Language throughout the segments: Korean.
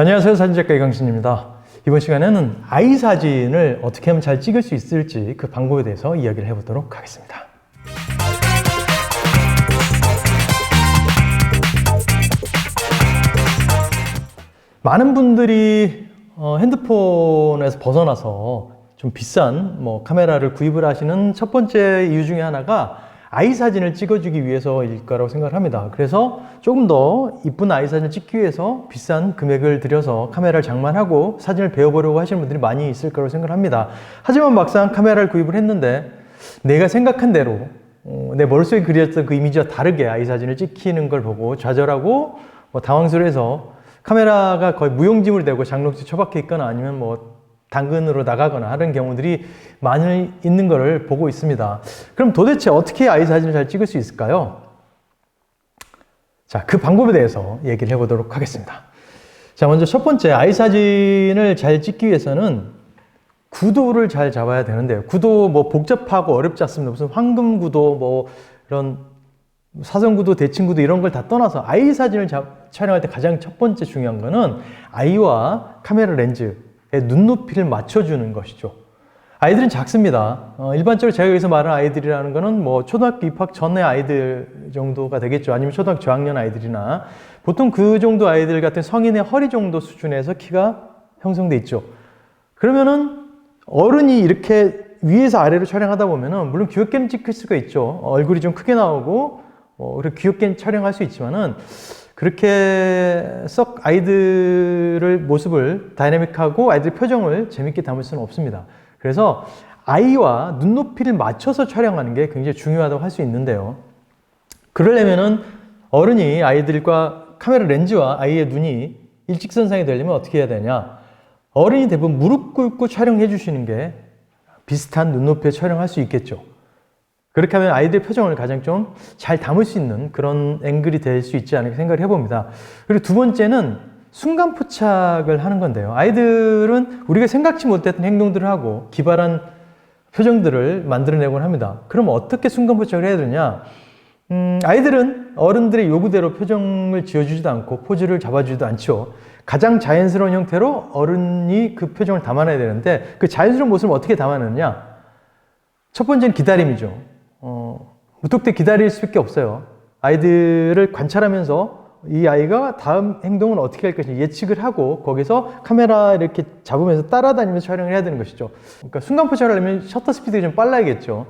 안녕하세요. 사진작가 이강신입니다. 이번 시간에는 아이 사진을 어떻게 하면 잘 찍을 수 있을지 그 방법에 대해서 이야기를 해보도록 하겠습니다. 많은 분들이 핸드폰에서 벗어나서 좀 비싼 카메라를 구입을 하시는 첫 번째 이유 중에 하나가 아이 사진을 찍어주기 위해서일 거라고 생각을 합니다. 그래서 조금 더 이쁜 아이 사진을 찍기 위해서 비싼 금액을 들여서 카메라를 장만하고 사진을 배워보려고 하시는 분들이 많이 있을 거라고 생각을 합니다. 하지만 막상 카메라를 구입을 했는데 내가 생각한 대로 내 머릿속에 그렸던 그 이미지와 다르게 아이 사진을 찍히는 걸 보고 좌절하고 당황스러워해서 카메라가 거의 무용지물이 되고 장롱에 처박혀 있거나 아니면 당근으로 나가거나 하는 경우들이 많이 있는 것을 보고 있습니다. 그럼 도대체 어떻게 아이 사진을 잘 찍을 수 있을까요? 자, 그 방법에 대해서 얘기를 해보도록 하겠습니다. 자, 먼저 첫 번째, 아이 사진을 잘 찍기 위해서는 구도를 잘 잡아야 되는데요. 구도 복잡하고 어렵지 않습니다. 무슨 황금 구도, 이런 사선 구도, 대칭 구도 이런 걸 다 떠나서 아이 사진을 촬영할 때 가장 첫 번째 중요한 거는 아이와 카메라 렌즈의 눈높이를 맞춰주는 것이죠. 아이들은 작습니다. 일반적으로 제가 여기서 말하는 아이들이라는 거는 초등학교 입학 전의 아이들 정도가 되겠죠. 아니면 초등학교 저학년 아이들이나 보통 그 정도 아이들 같은 성인의 허리 정도 수준에서 키가 형성돼 있죠. 그러면은 어른이 이렇게 위에서 아래로 촬영하다 보면은 물론 귀엽게는 찍힐 수가 있죠. 얼굴이 좀 크게 나오고 그렇게 귀엽게 촬영할 수 있지만은 그렇게 썩 아이들의 모습을 다이내믹하고 아이들의 표정을 재밌게 담을 수는 없습니다. 그래서 아이와 눈높이를 맞춰서 촬영하는 게 굉장히 중요하다고 할 수 있는데요. 그러려면은 어른이 아이들과 카메라 렌즈와 아이의 눈이 일직선상이 되려면 어떻게 해야 되냐? 어른이 대부분 무릎 꿇고 촬영해 주시는 게 비슷한 눈높이에 촬영할 수 있겠죠. 그렇게 하면 아이들의 표정을 가장 좀 잘 담을 수 있는 그런 앵글이 될 수 있지 않을까 생각을 해봅니다. 그리고 두 번째는 순간 포착을 하는 건데요. 아이들은 우리가 생각지 못했던 행동들을 하고 기발한 표정들을 만들어내곤 합니다. 그럼 어떻게 순간 포착을 해야 되냐? 아이들은 어른들의 요구대로 표정을 지어주지도 않고 포즈를 잡아주지도 않죠. 가장 자연스러운 형태로 어른이 그 표정을 담아내야 되는데 그 자연스러운 모습을 어떻게 담아내느냐? 첫 번째는 기다림이죠. 무턱대고 기다릴 수밖에 없어요. 아이들을 관찰하면서 이 아이가 다음 행동은 어떻게 할 것인지 예측을 하고 거기서 카메라 이렇게 잡으면서 따라다니면서 촬영을 해야 되는 것이죠. 그러니까 순간 포착을 하려면 셔터 스피드가 좀 빨라야겠죠.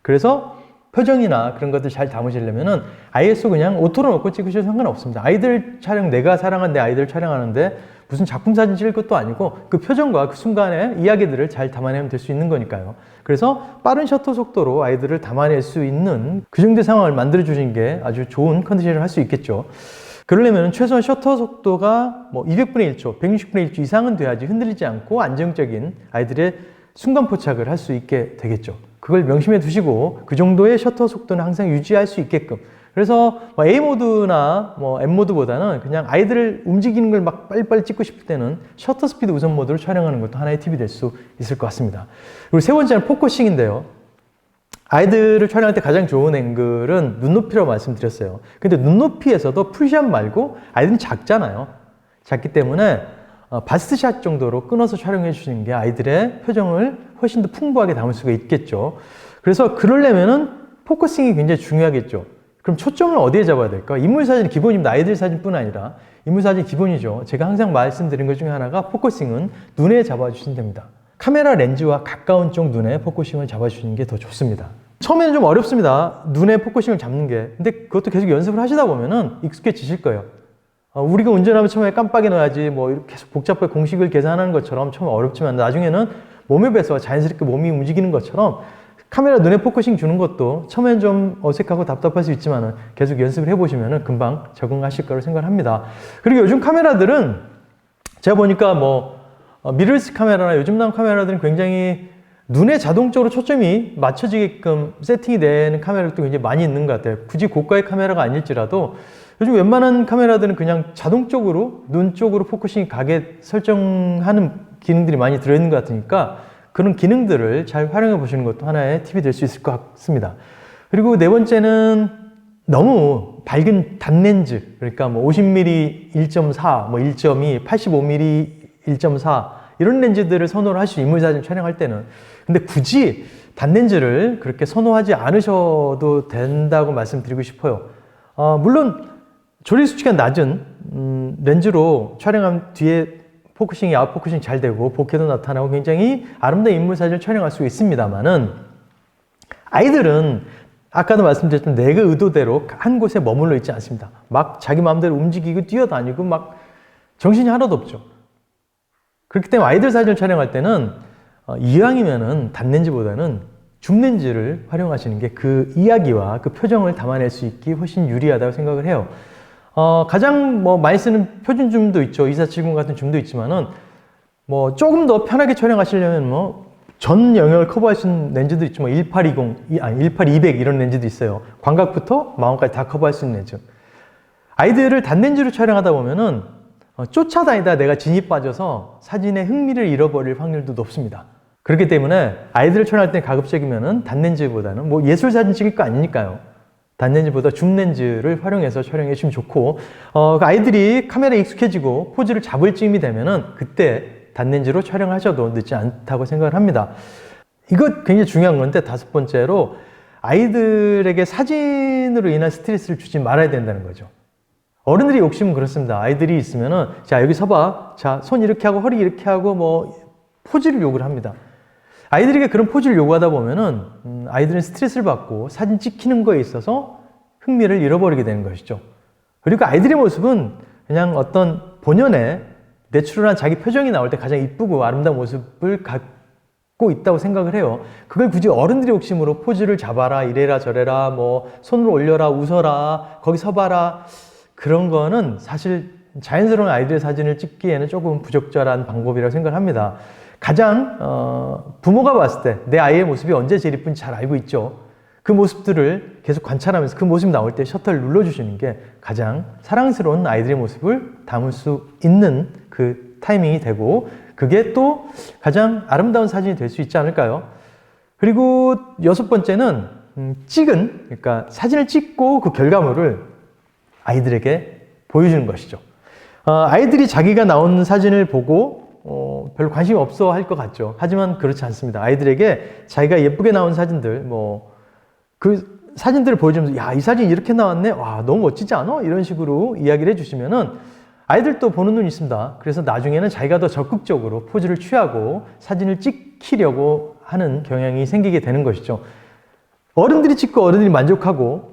그래서 표정이나 그런 것들 잘 담으시려면은 ISO 그냥 오토로 놓고 찍으셔도 상관없습니다. 아이들 촬영, 내가 사랑한 내 아이들 촬영하는데 무슨 작품 사진 찍을 것도 아니고 그 표정과 그 순간의 이야기들을 잘 담아내면 될 수 있는 거니까요. 그래서 빠른 셔터 속도로 아이들을 담아낼 수 있는 그 정도의 상황을 만들어 주신 게 아주 좋은 컨디션을 할 수 있겠죠. 그러려면 최소한 셔터 속도가 200분의 1초, 160분의 1초 이상은 돼야지 흔들리지 않고 안정적인 아이들의 순간 포착을 할 수 있게 되겠죠. 그걸 명심해 두시고 그 정도의 셔터 속도는 항상 유지할 수 있게끔. 그래서 A모드나 M모드보다는 그냥 아이들을 움직이는 걸 막 빨리빨리 찍고 싶을 때는 셔터 스피드 우선 모드로 촬영하는 것도 하나의 팁이 될 수 있을 것 같습니다. 그리고 세 번째는 포커싱인데요. 아이들을 촬영할 때 가장 좋은 앵글은 눈높이라고 말씀드렸어요. 근데 눈높이에서도 풀샷 말고 아이들은 작잖아요. 작기 때문에 바스트샷 정도로 끊어서 촬영해 주시는 게 아이들의 표정을 훨씬 더 풍부하게 담을 수가 있겠죠. 그래서 그러려면은 포커싱이 굉장히 중요하겠죠. 그럼 초점을 어디에 잡아야 될까? 인물사진 기본입니다. 아이들 사진뿐 아니라 인물사진 기본이죠. 제가 항상 말씀드린 것 중에 하나가 포커싱은 눈에 잡아주시면 됩니다. 카메라 렌즈와 가까운 쪽 눈에 포커싱을 잡아주시는 게 더 좋습니다. 처음에는 좀 어렵습니다. 눈에 포커싱을 잡는 게. 근데 그것도 계속 연습을 하시다 보면은 익숙해지실 거예요. 우리가 운전하면 처음에 깜빡이 넣어야지 이렇게 계속 복잡하게 공식을 계산하는 것처럼 처음에 어렵지만 나중에는 몸에 배서 자연스럽게 몸이 움직이는 것처럼 카메라 눈에 포커싱 주는 것도 처음엔 좀 어색하고 답답할 수 있지만 계속 연습을 해보시면 금방 적응하실 거라고 생각을 합니다. 그리고 요즘 카메라들은 제가 보니까 미러리스 카메라나 요즘 나온 카메라들은 굉장히 눈에 자동적으로 초점이 맞춰지게끔 세팅이 되는 카메라도 굉장히 많이 있는 것 같아요. 굳이 고가의 카메라가 아닐지라도 요즘 웬만한 카메라들은 그냥 자동적으로 눈 쪽으로 포커싱이 가게 설정하는 기능들이 많이 들어있는 것 같으니까 그런 기능들을 잘 활용해 보시는 것도 하나의 팁이 될 수 있을 것 같습니다. 그리고 네 번째는 너무 밝은 단렌즈, 그러니까 뭐 50mm 1.4, 뭐 1.2, 85mm 1.4 이런 렌즈들을 선호를 하시죠. 인물사진 촬영할 때는. 근데 굳이 단렌즈를 그렇게 선호하지 않으셔도 된다고 말씀드리고 싶어요. 물론 조리 수치가 낮은 렌즈로 촬영한 뒤에 포커싱이 아웃포커싱 잘 되고 보케도 나타나고 굉장히 아름다운 인물사진을 촬영할 수 있습니다만은, 아이들은 아까도 말씀드렸지만 내가 의도대로 한 곳에 머물러 있지 않습니다. 막 자기 마음대로 움직이고 뛰어다니고 막 정신이 하나도 없죠. 그렇기 때문에 아이들 사진을 촬영할 때는 이왕이면은 단렌즈보다는 줌렌즈를 활용하시는 게 그 이야기와 그 표정을 담아낼 수 있기 훨씬 유리하다고 생각을 해요. 가장 뭐 많이 쓰는 표준 줌도 있죠. 2470 같은 줌도 있지만은 뭐 조금 더 편하게 촬영하시려면 뭐 전 영역을 커버할 수 있는 렌즈도 있죠. 뭐 1820, 아니 18200 이런 렌즈도 있어요. 광각부터 마운까지 다 커버할 수 있는 렌즈. 아이들을 단렌즈로 촬영하다 보면은 쫓아다니다 내가 진이 빠져서 사진의 흥미를 잃어버릴 확률도 높습니다. 그렇기 때문에 아이들을 촬영할 때 가급적이면은 단렌즈보다는 뭐 예술 사진 찍을 거 아니니까요. 단렌즈보다 줌렌즈를 활용해서 촬영해 주시면 좋고, 그 아이들이 카메라에 익숙해지고 포즈를 잡을 쯤이 되면은 그때 단렌즈로 촬영하셔도 늦지 않다고 생각을 합니다. 이거 굉장히 중요한 건데, 다섯 번째로 아이들에게 사진으로 인한 스트레스를 주지 말아야 된다는 거죠. 어른들의 욕심은 그렇습니다. 아이들이 있으면은 자 여기 서봐, 자 손 이렇게 하고 허리 이렇게 하고 뭐 포즈를 요구를 합니다. 아이들에게 그런 포즈를 요구하다 보면은 아이들은 스트레스를 받고 사진 찍히는 거에 있어서 흥미를 잃어버리게 되는 것이죠. 그리고 아이들의 모습은 그냥 어떤 본연의 내추럴한 자기 표정이 나올 때 가장 이쁘고 아름다운 모습을 갖고 있다고 생각을 해요. 그걸 굳이 어른들의 욕심으로 포즈를 잡아라, 이래라 저래라, 뭐 손을 올려라, 웃어라, 거기 서봐라, 그런 거는 사실 자연스러운 아이들의 사진을 찍기에는 조금 부적절한 방법이라고 생각을 합니다. 가장 부모가 봤을 때 내 아이의 모습이 언제 제일 이쁜지 잘 알고 있죠. 그 모습들을 계속 관찰하면서 그 모습이 나올 때 셔터를 눌러주시는 게 가장 사랑스러운 아이들의 모습을 담을 수 있는 그 타이밍이 되고, 그게 또 가장 아름다운 사진이 될 수 있지 않을까요? 그리고 여섯 번째는 그러니까 사진을 찍고 그 결과물을 아이들에게 보여주는 것이죠. 아이들이 자기가 나온 사진을 보고 별로 관심이 없어 할 것 같죠. 하지만 그렇지 않습니다. 아이들에게 자기가 예쁘게 나온 사진들, 그 사진들을 보여주면서 야, 이 사진 이렇게 나왔네, 와 너무 멋지지 않아? 이런 식으로 이야기를 해주시면은 아이들도 보는 눈이 있습니다. 그래서 나중에는 자기가 더 적극적으로 포즈를 취하고 사진을 찍히려고 하는 경향이 생기게 되는 것이죠. 어른들이 찍고 어른들이 만족하고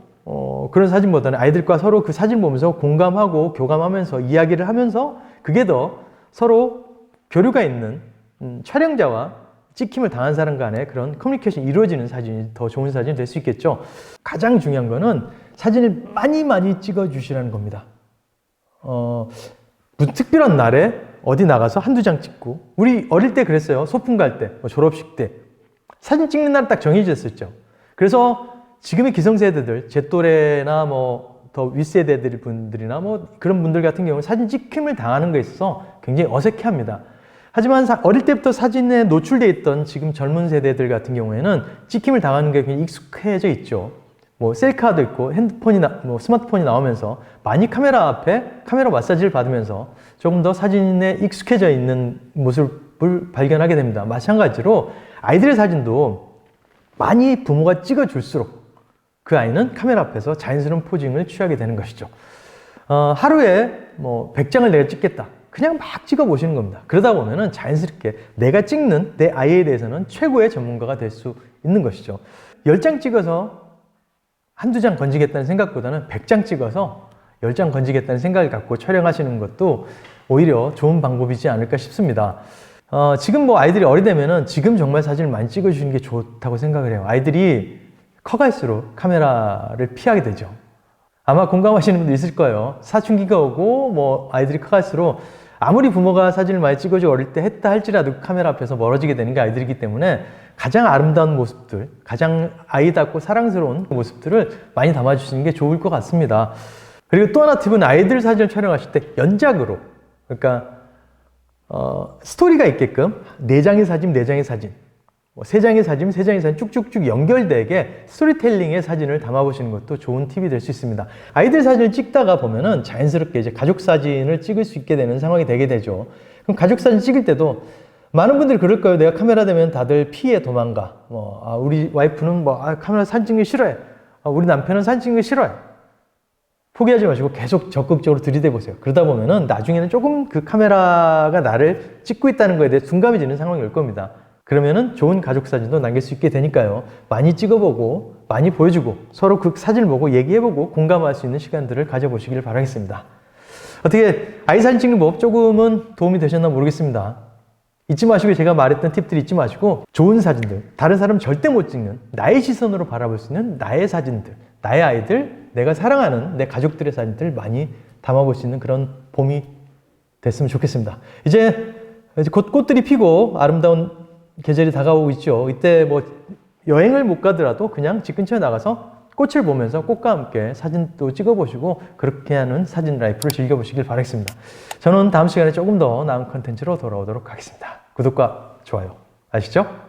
그런 사진보다는 아이들과 서로 그 사진 보면서 공감하고 교감하면서 이야기를 하면서 그게 더 서로 교류가 있는 촬영자와 찍힘을 당한 사람 간의 그런 커뮤니케이션이 이루어지는 사진이 더 좋은 사진이 될 수 있겠죠. 가장 중요한 거는 사진을 많이 찍어 주시라는 겁니다. 무슨 특별한 날에 어디 나가서 한두 장 찍고, 우리 어릴 때 그랬어요. 소풍 갈 때, 졸업식 때 사진 찍는 날 딱 정해졌었죠. 그래서 지금의 기성세대들, 제 또래나 더 윗세대들 분들이나 그런 분들 같은 경우는 사진 찍힘을 당하는 거에 있어서 굉장히 어색해합니다. 하지만 어릴 때부터 사진에 노출되어 있던 지금 젊은 세대들 같은 경우에는 찍힘을 당하는 게 굉장히 익숙해져 있죠. 셀카도 있고 핸드폰이 스마트폰이 나오면서 많이 카메라 앞에 카메라 마사지를 받으면서 조금 더 사진에 익숙해져 있는 모습을 발견하게 됩니다. 마찬가지로 아이들의 사진도 많이 부모가 찍어줄수록 그 아이는 카메라 앞에서 자연스러운 포징을 취하게 되는 것이죠. 하루에 100장을 내가 찍겠다. 그냥 막 찍어보시는 겁니다. 그러다 보면은 자연스럽게 내가 찍는 내 아이에 대해서는 최고의 전문가가 될 수 있는 것이죠. 10장 찍어서 한두 장 건지겠다는 생각보다는 100장 찍어서 10장 건지겠다는 생각을 갖고 촬영하시는 것도 오히려 좋은 방법이지 않을까 싶습니다. 지금 아이들이 어리되면은 지금 정말 사진을 많이 찍어주시는 게 좋다고 생각을 해요. 아이들이 커갈수록 카메라를 피하게 되죠. 아마 공감하시는 분도 있을 거예요. 사춘기가 오고 아이들이 커갈수록 아무리 부모가 사진을 많이 찍어주고 어릴 때 했다 할지라도 카메라 앞에서 멀어지게 되는 게 아이들이기 때문에 가장 아름다운 모습들, 가장 아이답고 사랑스러운 모습들을 많이 담아주시는 게 좋을 것 같습니다. 그리고 또 하나 팁은 아이들 사진을 촬영하실 때 연작으로, 그러니까 스토리가 있게끔 4장의 사진, 4장의 사진, 세 장의 사진, 세 장의 사진 쭉쭉쭉 연결되게 스토리텔링의 사진을 담아보시는 것도 좋은 팁이 될 수 있습니다. 아이들 사진을 찍다가 보면은 자연스럽게 이제 가족 사진을 찍을 수 있게 되는 상황이 되게 되죠. 그럼 가족 사진 찍을 때도 많은 분들이 그럴 거예요. 내가 카메라 대면 다들 피해 도망가. 우리 와이프는 카메라 사진 찍는 거 싫어해. 우리 남편은 사진 찍는 거 싫어해. 포기하지 마시고 계속 적극적으로 들이대 보세요. 그러다 보면은 나중에는 조금 그 카메라가 나를 찍고 있다는 거에 대해 둔감해지는 상황이 올 겁니다. 그러면은 좋은 가족 사진도 남길 수 있게 되니까요. 많이 찍어보고, 많이 보여주고, 서로 그 사진을 보고 얘기해보고 공감할 수 있는 시간들을 가져보시길 바라겠습니다. 어떻게 아이 사진 찍는 법 조금은 도움이 되셨나 모르겠습니다. 잊지 마시고 제가 말했던 팁들 잊지 마시고 좋은 사진들, 다른 사람 절대 못 찍는 나의 시선으로 바라볼 수 있는 나의 사진들, 나의 아이들, 내가 사랑하는 내 가족들의 사진들 많이 담아볼 수 있는 그런 봄이 됐으면 좋겠습니다. 이제 곧 꽃들이 피고 아름다운 계절이 다가오고 있죠. 이때 여행을 못 가더라도 그냥 집 근처에 나가서 꽃을 보면서 꽃과 함께 사진도 찍어보시고 그렇게 하는 사진 라이프를 즐겨보시길 바라겠습니다. 저는 다음 시간에 조금 더 나은 컨텐츠로 돌아오도록 하겠습니다. 구독과 좋아요 아시죠?